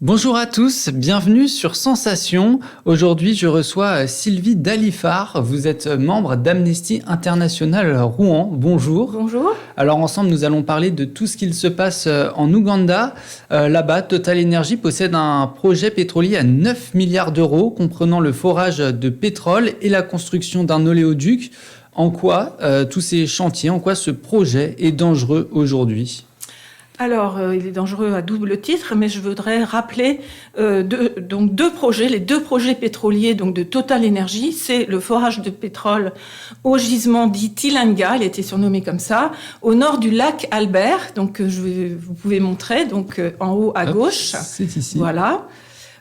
Bonjour à tous, bienvenue sur Sensation. Aujourd'hui, je reçois Sylvie Dalifard. Vous êtes membre d'Amnesty International Rouen. Bonjour. Bonjour. Alors ensemble, nous allons parler de tout ce qu'il se passe en Ouganda. Là-bas, Total Energy possède un projet pétrolier à 9 milliards d'euros, comprenant le forage de pétrole et la construction d'un oléoduc. En quoi tous ces chantiers, en quoi ce projet est dangereux aujourd'hui ? Alors, il est dangereux à double titre, mais je voudrais rappeler deux projets, les deux projets pétroliers donc de Total Energy. C'est le forage de pétrole au gisement dit Tilenga, il a été surnommé comme ça, au nord du lac Albert, donc vous pouvez montrer, donc en haut à gauche. C'est ici. Voilà.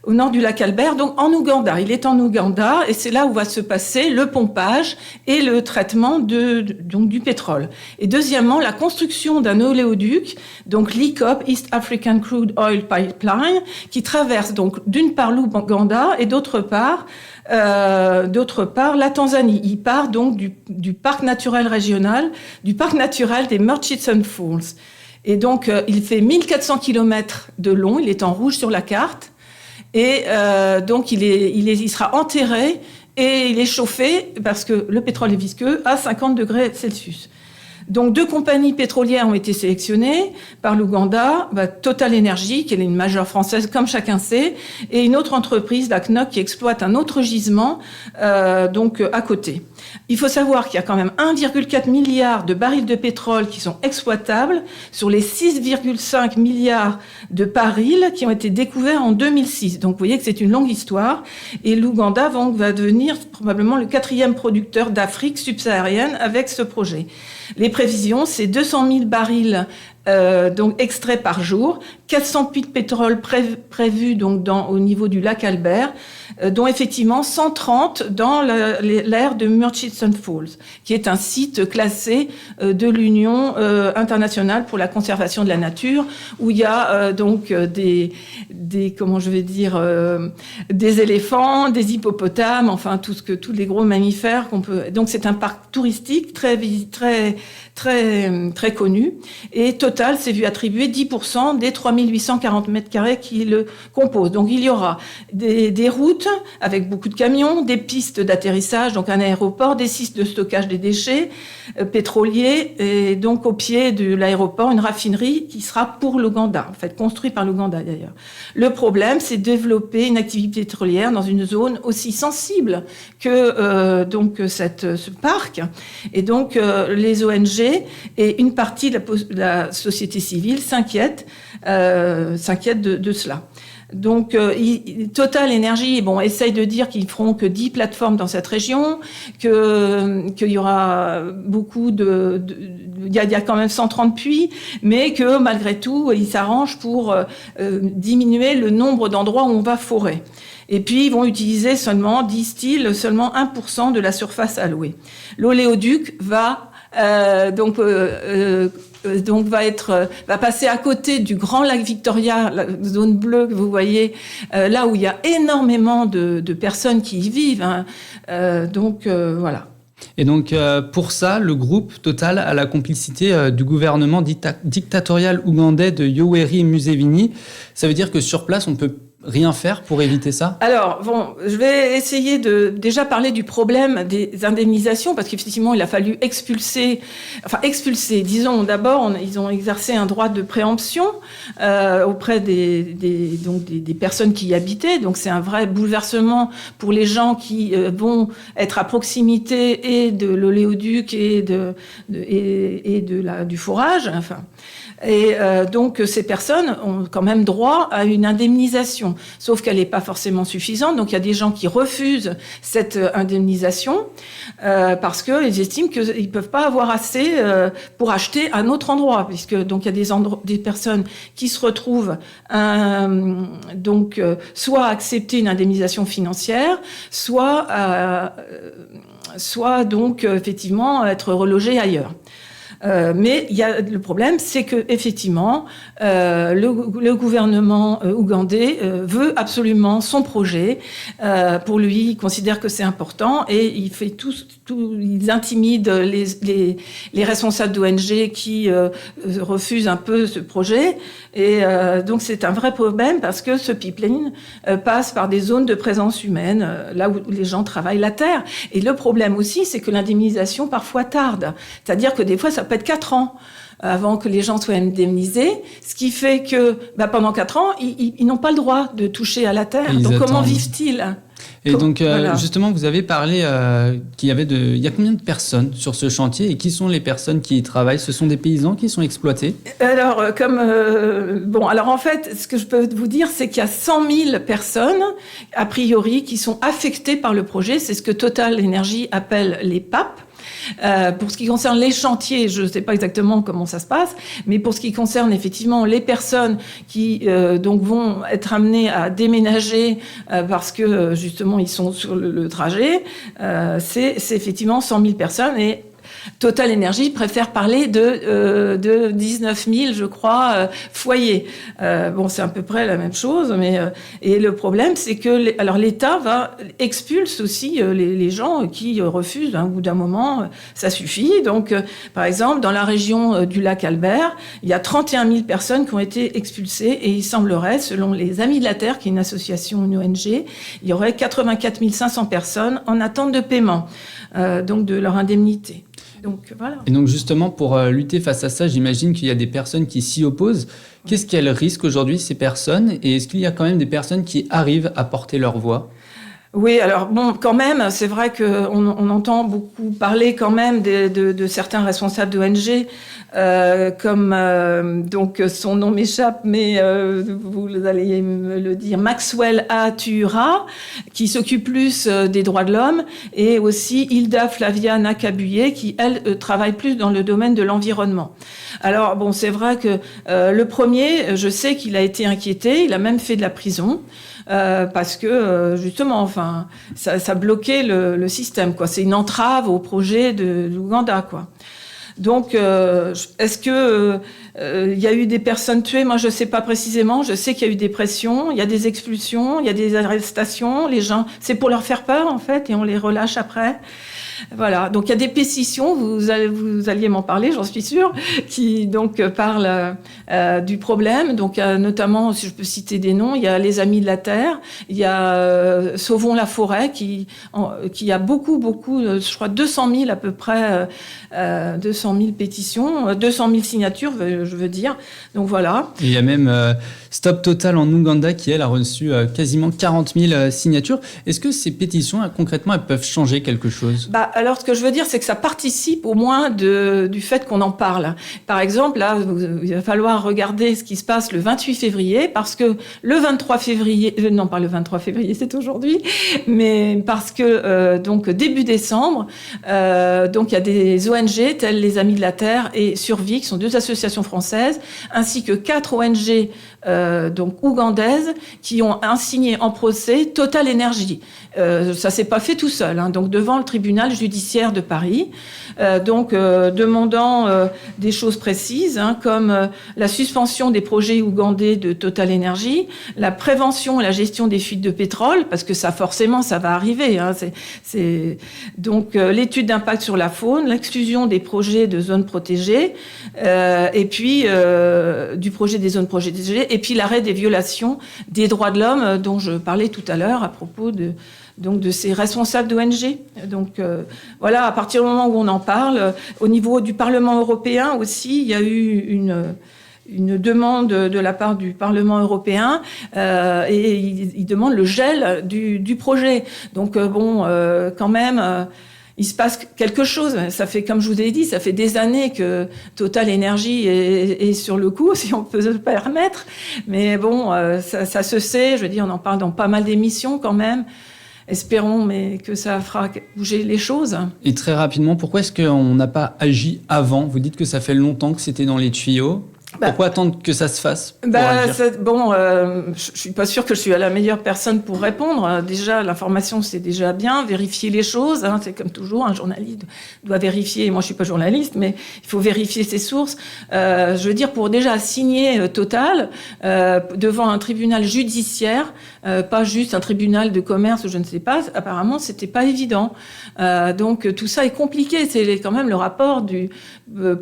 Au nord du lac Albert, donc en Ouganda. Il est en Ouganda et c'est là où va se passer le pompage et le traitement donc du pétrole. Et deuxièmement, la construction d'un oléoduc, donc l'EACOP, East African Crude Oil Pipeline, qui traverse donc d'une part l'Ouganda et d'autre part la Tanzanie. Il part donc du parc naturel régional, du parc naturel des Murchison Falls. Et donc, il fait 1400 km de long, il est en rouge sur la carte. Et donc, il sera enterré et il est chauffé, parce que le pétrole est visqueux, à 50 degrés Celsius. Donc, 2 compagnies pétrolières ont été sélectionnées par l'Ouganda, Total Energy, qui est une majeure française, comme chacun sait, et une autre entreprise, la CNOOC, qui exploite un autre gisement, donc à côté. Il faut savoir qu'il y a quand même 1,4 milliard de barils de pétrole qui sont exploitables sur les 6,5 milliards de barils qui ont été découverts en 2006. Donc, vous voyez que c'est une longue histoire. Et l'Ouganda va devenir probablement le 4e producteur d'Afrique subsaharienne avec ce projet. Les prévisions, c'est 200 000 barils donc extraits par jour, 400 puits de pétrole prévus donc au niveau du lac Albert, dont effectivement 130 dans l'aire de Murchison Falls, qui est un site classé de l'Union internationale pour la conservation de la nature, où il y a donc des éléphants, des hippopotames, enfin tous les gros mammifères qu'on peut. Donc c'est un parc touristique très connu. Et Total s'est vu attribuer 10% des 3840 mètres carrés qui le composent. Donc il y aura des routes avec beaucoup de camions, des pistes d'atterrissage, donc un aéroport, des sites de stockage des déchets pétroliers, et donc au pied de l'aéroport, une raffinerie qui sera pour l'Ouganda, en fait construite par l'Ouganda d'ailleurs. Le problème, c'est de développer une activité pétrolière dans une zone aussi sensible que ce parc. Et donc les ONG et une partie de la société civile s'inquiète de cela. Donc, Total Energy, essaye de dire qu'ils feront que 10 plateformes dans cette région, qu'il y aura beaucoup il y a quand même 130 puits, mais que malgré tout, ils s'arrangent pour diminuer le nombre d'endroits où on va forer. Et puis, ils vont utiliser disent-ils, seulement 1% de la surface allouée. L'oléoduc va va passer à côté du grand lac Victoria, la zone bleue que vous voyez, là où il y a énormément de personnes qui y vivent. Voilà. Et donc, pour ça, le groupe Total a la complicité du gouvernement dictatorial ougandais de Yoweri Museveni. Ça veut dire que sur place, on peut rien faire pour éviter ça ? Alors, je vais essayer de déjà parler du problème des indemnisations, parce qu'effectivement, il a fallu expulser. Disons, d'abord, ils ont exercé un droit de préemption auprès des personnes qui y habitaient. Donc, c'est un vrai bouleversement pour les gens qui vont être à proximité et de l'oléoduc et du forage. Et donc, ces personnes ont quand même droit à une indemnisation, sauf qu'elle n'est pas forcément suffisante. Donc, il y a des gens qui refusent cette indemnisation parce qu'ils estiment qu'ils ne peuvent pas avoir assez pour acheter un autre endroit, puisque donc il y a des personnes qui se retrouvent soit accepter une indemnisation financière, soit donc effectivement être relogées ailleurs. Mais le problème, c'est que effectivement, le gouvernement ougandais veut absolument son projet. Pour lui, il considère que c'est important et il fait il intimide les responsables d'ONG qui refusent un peu ce projet. Et donc c'est un vrai problème parce que ce pipeline passe par des zones de présence humaine, là où les gens travaillent la terre. Et le problème aussi, c'est que l'indemnisation parfois tarde. C'est-à-dire que des fois, ça peut être 4 ans avant que les gens soient indemnisés, ce qui fait que pendant 4 ans, ils n'ont pas le droit de toucher à la terre. Donc comment vivent-ils ? Et donc, justement, vous avez parlé il y a combien de personnes sur ce chantier et qui sont les personnes qui y travaillent ? Ce sont des paysans qui sont exploités ? Alors, alors en fait, ce que je peux vous dire, c'est qu'il y a 100 000 personnes, a priori, qui sont affectées par le projet. C'est ce que Total Energy appelle les PAP. Pour ce qui concerne les chantiers, je ne sais pas exactement comment ça se passe, mais pour ce qui concerne effectivement les personnes qui donc vont être amenées à déménager parce que justement ils sont sur le trajet, c'est effectivement 100 000 personnes et Total Energy préfère parler de 19 000, je crois, foyers. C'est à peu près la même chose, mais et le problème, c'est que l'État expulse aussi les gens qui refusent. Au bout d'un moment, ça suffit. Donc, par exemple, dans la région du lac Albert, il y a 31 000 personnes qui ont été expulsées et il semblerait, selon les Amis de la Terre, qui est une association, une ONG, il y aurait 84 500 personnes en attente de paiement, donc de leur indemnité. Donc, voilà. Et donc justement, pour lutter face à ça, j'imagine qu'il y a des personnes qui s'y opposent. Qu'est-ce qu'elles risquent aujourd'hui, ces personnes ? Et est-ce qu'il y a quand même des personnes qui arrivent à porter leur voix ? Oui, alors quand même, c'est vrai qu'on entend beaucoup parler quand même de certains responsables d'ONG, comme donc son nom m'échappe, mais vous allez me le dire, Maxwell Atura, qui s'occupe plus des droits de l'homme, et aussi Hilda Flavia Nakabuye, qui elle travaille plus dans le domaine de l'environnement. Alors c'est vrai que le premier, je sais qu'il a été inquiété, il a même fait de la prison. Parce que justement, ça bloquait le système, quoi. C'est une entrave au projet de l'Ouganda, quoi. Donc, est-ce que il y a eu des personnes tuées ? Moi, je sais pas précisément. Je sais qu'il y a eu des pressions, il y a des expulsions, il y a des arrestations. Les gens, c'est pour leur faire peur en fait, et on les relâche après. Voilà, donc il y a des pétitions, vous alliez m'en parler, j'en suis sûre, qui donc parlent du problème. Donc notamment, si je peux citer des noms, il y a les Amis de la Terre, il y a Sauvons la forêt, qui a beaucoup, je crois 200 000 à peu près, 200 000 pétitions, 200 000 signatures, je veux dire. Donc voilà. Et il y a même Stop Total en Ouganda qui, elle, a reçu quasiment 40 000 signatures. Est-ce que ces pétitions, concrètement, elles peuvent changer quelque chose ? Alors, ce que je veux dire, c'est que ça participe au moins du fait qu'on en parle. Par exemple, là, il va falloir regarder ce qui se passe le 28 février, parce que le 23 février, non pas le 23 février, c'est aujourd'hui, mais parce que donc début décembre, donc il y a des ONG telles les Amis de la Terre et Survie, qui sont 2 associations françaises, ainsi que 4 ONG donc ougandaises qui ont assigné en procès Total Energy. Ça s'est pas fait tout seul, donc devant le tribunal judiciaire de Paris, demandant des choses précises, comme la suspension des projets ougandais de Total Energy, la prévention et la gestion des fuites de pétrole, parce que ça forcément ça va arriver. Donc l'étude d'impact sur la faune, l'exclusion des projets de zones protégées, et puis du projet des zones protégées, et puis l'arrêt des violations des droits de l'homme dont je parlais tout à l'heure à propos de ces responsables d'ONG. Donc voilà, à partir du moment où on en parle, au niveau du Parlement européen aussi, il y a eu une demande de la part du Parlement européen et il demande le gel du projet. Donc quand même... il se passe quelque chose. Ça fait, comme je vous ai dit, ça fait des années que Total Energy est sur le coup, si on peut se permettre. Mais ça se sait. Je veux dire, on en parle dans pas mal d'émissions quand même. Espérons, mais que ça fera bouger les choses. Et très rapidement, pourquoi est-ce qu'on n'a pas agi avant ? Vous dites que ça fait longtemps que c'était dans les tuyaux. Pourquoi attendre que ça se fasse pour agir ? Je suis pas sûre que je suis la meilleure personne pour répondre. Déjà, l'information, c'est déjà bien. Vérifier les choses, hein, c'est comme toujours, un journaliste doit vérifier. Moi, je suis pas journaliste, mais il faut vérifier ses sources. Je veux dire, pour déjà signer Total devant un tribunal judiciaire, pas juste un tribunal de commerce, je ne sais pas. Apparemment, c'était pas évident. Donc, tout ça est compliqué. C'est quand même le rapport du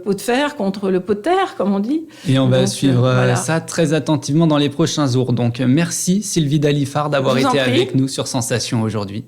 pot de fer contre le pot de terre, comme on dit. Et on va suivre ça très attentivement dans les prochains jours. Donc, merci Sylvie Dalifard d'avoir été avec nous sur Sensation aujourd'hui.